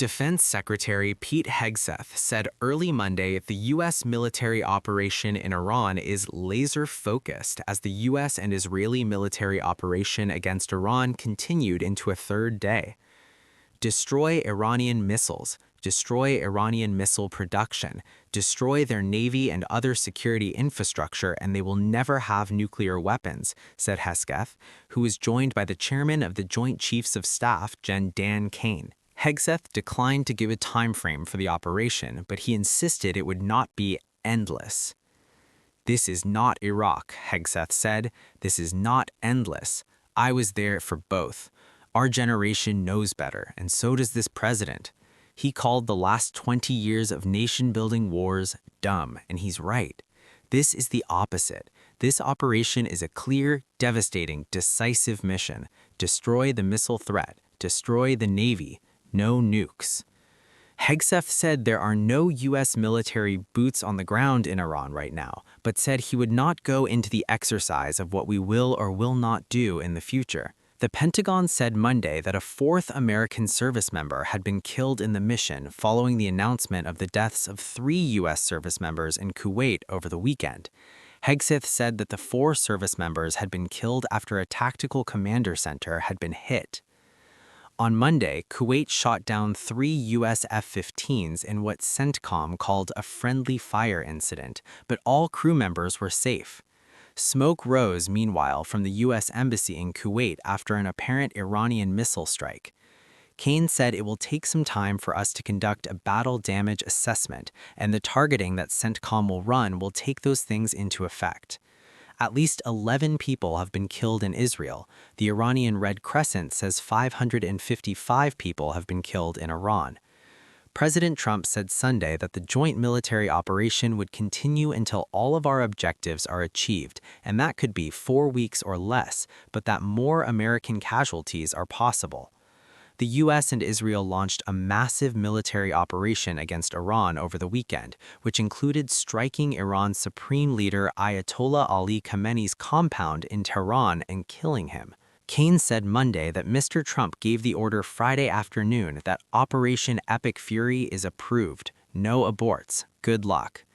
Defense Secretary Pete Hegseth said early Monday the U.S. military operation in Iran is laser-focused as the U.S. and Israeli military operation against Iran continued into a third day. Destroy Iranian missiles, destroy Iranian missile production, destroy their navy and other security infrastructure, and they will never have nuclear weapons, said Hegseth, who was joined by the chairman of the Joint Chiefs of Staff, Dan Kane. Hegseth declined to give a time frame for the operation, but he insisted it would not be endless. "This is not Iraq," Hegseth said. "This is not endless. I was there for both. Our generation knows better, and so does this president." He called the last 20 years of nation-building wars dumb, and he's right. This is the opposite. This operation is a clear, devastating, decisive mission. Destroy the missile threat. Destroy the Navy. No nukes. Hegseth said there are no U.S. military boots on the ground in Iran right now, but said he would not go into the exercise of what we will or will not do in the future. The Pentagon said Monday that a fourth American service member had been killed in the mission following the announcement of the deaths of 3 U.S. service members in Kuwait over the weekend. Hegseth said that the 4 service members had been killed after a tactical commander center had been hit. On Monday, Kuwait shot down 3 U.S. F-15s in what CENTCOM called a friendly fire incident, but all crew members were safe. Smoke rose, meanwhile, from the U.S. Embassy in Kuwait after an apparent Iranian missile strike. Kane said it will take some time for us to conduct a battle damage assessment, and the targeting that CENTCOM will run will take those things into effect. At least 11 people have been killed in Israel. The Iranian Red Crescent says 555 people have been killed in Iran. President Trump said Sunday that the joint military operation would continue until all of our objectives are achieved, and that could be 4 weeks or less, but that more American casualties are possible. The U.S. and Israel launched a massive military operation against Iran over the weekend, which included striking Iran's supreme leader Ayatollah Ali Khamenei's compound in Tehran and killing him. Kane said Monday that Mr. Trump gave the order Friday afternoon that Operation Epic Fury is approved. No aborts. Good luck.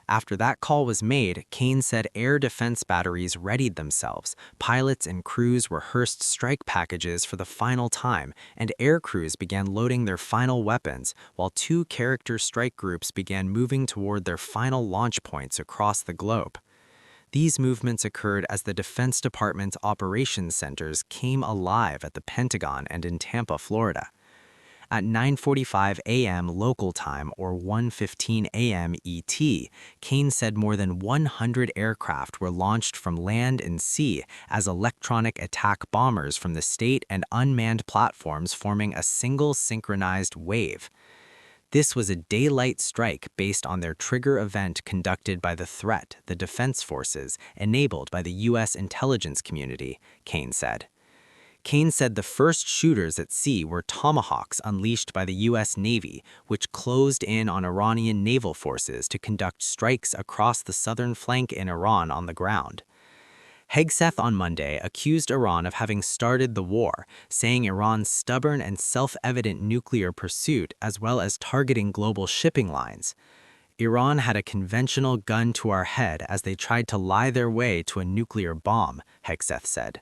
After that call was made, Kane said air defense batteries readied themselves, pilots and crews rehearsed strike packages for the final time, and air crews began loading their final weapons, while 2 character strike groups began moving toward their final launch points across the globe. These movements occurred as the Defense Department's operations centers came alive at the Pentagon and in Tampa, Florida. At 9:45 a.m. local time or 1:15 a.m. ET, Kane said more than 100 aircraft were launched from land and sea as electronic attack bombers from the state and unmanned platforms forming a single synchronized wave. This was a daylight strike based on their trigger event conducted by the threat, the defense forces, enabled by the U.S. intelligence community, Kane said. Kane said the first shooters at sea were Tomahawks unleashed by the U.S. Navy, which closed in on Iranian naval forces to conduct strikes across the southern flank in Iran on the ground. Hegseth on Monday accused Iran of having started the war, saying Iran's stubborn and self-evident nuclear pursuit as well as targeting global shipping lines. Iran had a conventional gun to our head as they tried to lie their way to a nuclear bomb, Hegseth said.